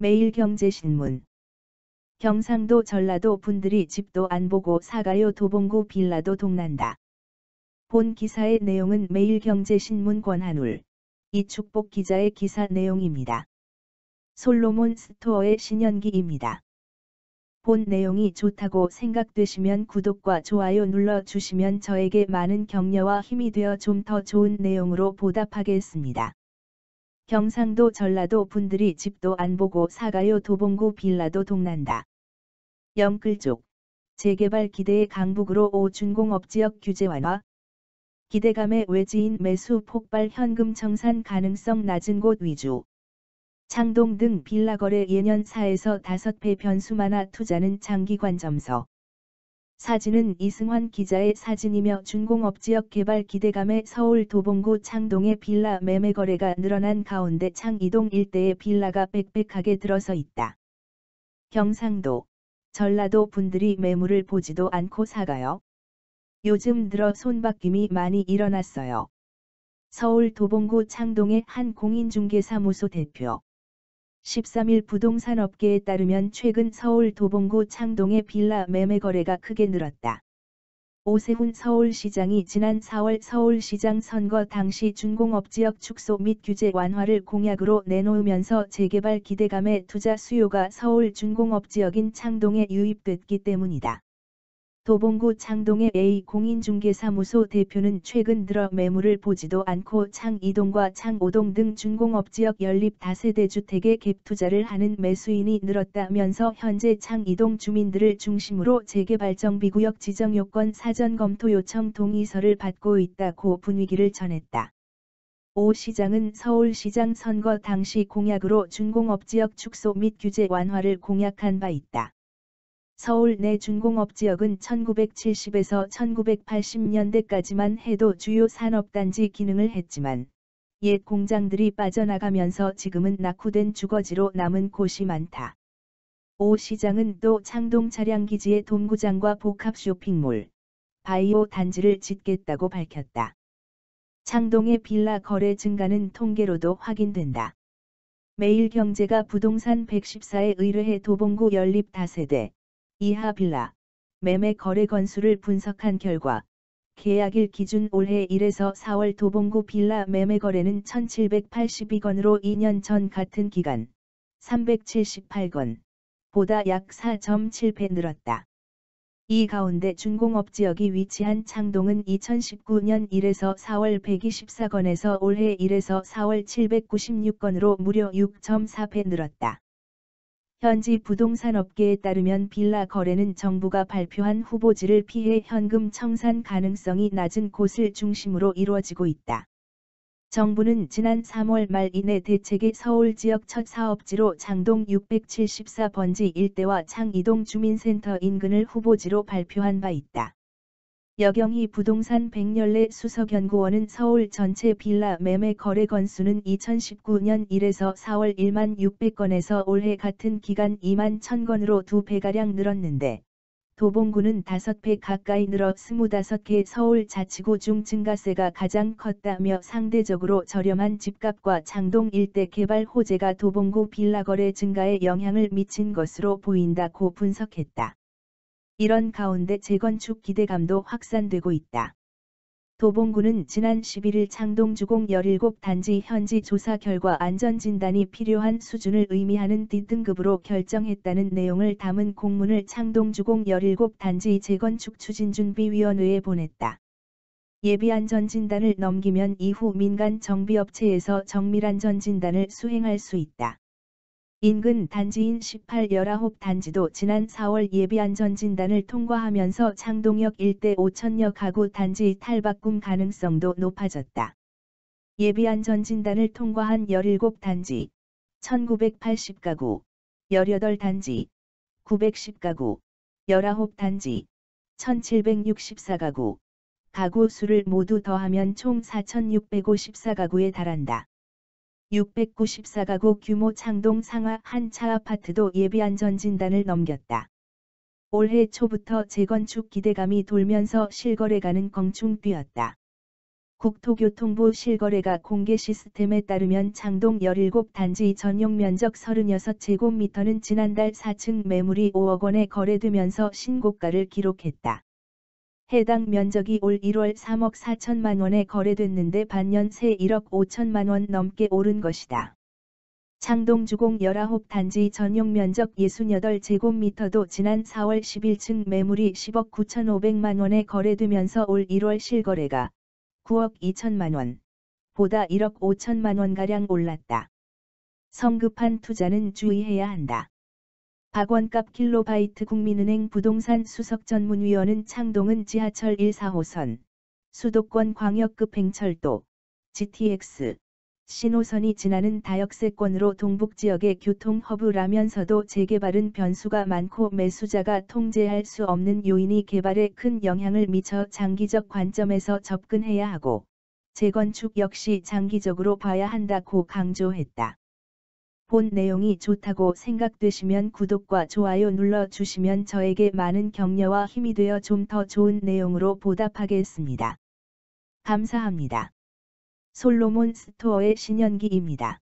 매일경제신문. 경상도 전라도 분들이 집도 안 보고 사가요. 도봉구 빌라도 동난다. 본 기사의 내용은 매일경제신문 권한울 이축복 기자의 기사 내용입니다. 솔로몬 스토어의 신연기입니다. 본 내용이 좋다고 생각되시면 구독과 좋아요 눌러 주시면 저에게 많은 격려와 힘이 되어 좀 더 좋은 내용으로 보답하겠습니다. 경상도 전라도 분들이 집도 안 보고 사가요. 도봉구 빌라도 동난다. 영끌족 재개발 기대의 강북으로 준공업지역 규제 완화. 기대감의 외지인 매수 폭발. 현금 청산 가능성 낮은 곳 위주. 창동 등 빌라 거래 예년 4에서 5배 변수 많아 투자는 장기관점서. 사진은 이승환 기자의 사진이며 준공업지역 개발 기대감에 서울 도봉구 창동의 빌라 매매 거래가 늘어난 가운데 창이동 일대의 빌라가 빽빽하게 들어서 있다. 경상도, 전라도 분들이 매물을 보지도 않고 사가요. 요즘 들어 손바뀜이 많이 일어났어요. 서울 도봉구 창동의 한 공인중개사무소 대표 13일 부동산 업계에 따르면 최근 서울 도봉구 창동의 빌라 매매 거래가 크게 늘었다. 오세훈 서울시장이 지난 4월 서울시장 선거 당시 준공업지역 축소 및 규제 완화를 공약으로 내놓으면서 재개발 기대감에 투자 수요가 서울 준공업지역인 창동에 유입됐기 때문이다. 도봉구 창동의 A 공인중개사무소 대표는 최근 들어 매물을 보지도 않고 창2동과 창5동 등 준공업지역 연립 다세대 주택에 갭투자를 하는 매수인이 늘었다면서 현재 창2동 주민들을 중심으로 재개발정비구역 지정 요건 사전 검토 요청 동의서를 받고 있다고 분위기를 전했다. 오 시장은 서울시장 선거 당시 공약으로 준공업지역 축소 및 규제 완화를 공약한 바 있다. 서울 내 준공업지역은 1970에서 1980년대까지만 해도 주요 산업단지 기능을 했지만 옛 공장들이 빠져나가면서 지금은 낙후된 주거지로 남은 곳이 많다. 오 시장은 또 창동 차량기지에 돔구장과 복합 쇼핑몰, 바이오 단지를 짓겠다고 밝혔다. 창동의 빌라 거래 증가는 통계로도 확인된다. 매일경제가 부동산 114에 의뢰해 도봉구 연립 다세대 이하 빌라 매매 거래 건수를 분석한 결과 계약일 기준 올해 1에서 4월 도봉구 빌라 매매 거래는 1782건으로 2년 전 같은 기간 378건 보다 약 4.7배 늘었다. 이 가운데 준공업지역이 위치한 창동은 2019년 1에서 4월 124건에서 올해 1에서 4월 796건으로 무려 6.4배 늘었다. 현지 부동산 업계에 따르면 빌라 거래는 정부가 발표한 후보지를 피해 현금 청산 가능성이 낮은 곳을 중심으로 이루어지고 있다. 정부는 지난 3월 말 이내 대책의 서울 지역 첫 사업지로 창동 674번지 일대와 창이동 주민센터 인근을 후보지로 발표한 바 있다. 여경희 부동산 백렬레 수석연구원은 서울 전체 빌라 매매 거래 건수는 2019년 1에서 4월 1만 600건에서 올해 같은 기간 2만 1000건으로 2배가량 늘었는데 도봉구는 5배 가까이 늘어 25개 서울 자치구 중 증가세가 가장 컸다며 상대적으로 저렴한 집값과 창동 일대 개발 호재가 도봉구 빌라 거래 증가에 영향을 미친 것으로 보인다고 분석했다. 이런 가운데 재건축 기대감도 확산되고 있다. 도봉구는 지난 11일 창동 주공 17단지 현지 조사 결과 안전진단이 필요한 수준을 의미하는 D등급으로 결정했다는 내용을 담은 공문을 창동 주공 17단지 재건축 추진준비위원회에 보냈다. 예비안전진단을 넘기면 이후 민간 정비업체에서 정밀안전진단을 수행할 수 있다. 인근 단지인 18, 19단지도 지난 4월 예비안전진단을 통과하면서 창동역 일대 5,000여 가구 단지 탈바꿈 가능성도 높아졌다. 예비안전진단을 통과한 17단지, 1980가구, 18단지, 910가구, 19단지, 1764가구, 가구 수를 모두 더하면 총 4654가구에 달한다. 694가구 규모 창동 상하 한 차 아파트도 예비안전진단을 넘겼다. 올해 초부터 재건축 기대감이 돌면서 실거래가는 껑충 뛰었다. 국토교통부 실거래가 공개 시스템에 따르면 창동 17단지 전용 면적 36제곱미터는 지난달 4층 매물이 5억 원에 거래되면서 신고가를 기록했다. 해당 면적이 올 1월 3억 4천만 원에 거래됐는데 반년 새 1억 5천만 원 넘게 오른 것이다. 창동 주공 19단지 전용 면적 68제곱미터도 지난 4월 10일층 매물이 10억 9,500만 원에 거래되면서 올 1월 실거래가 9억 2천만 원, 보다 1억 5천만 원가량 올랐다. 성급한 투자는 주의해야 한다. 박원갑 킬로바이트 국민은행 부동산 수석전문위원은 창동은 지하철 1-4호선, 수도권 광역급 행철도, GTX, 신호선이 지나는 다역세권으로 동북지역의 교통허브라면서도 재개발은 변수가 많고 매수자가 통제할 수 없는 요인이 개발에 큰 영향을 미쳐 장기적 관점에서 접근해야 하고, 재건축 역시 장기적으로 봐야 한다고 강조했다. 본 내용이 좋다고 생각되시면 구독과 좋아요 눌러주시면 저에게 많은 격려와 힘이 되어 좀 더 좋은 내용으로 보답하겠습니다. 감사합니다. 솔로몬 스토어의 신현기입니다.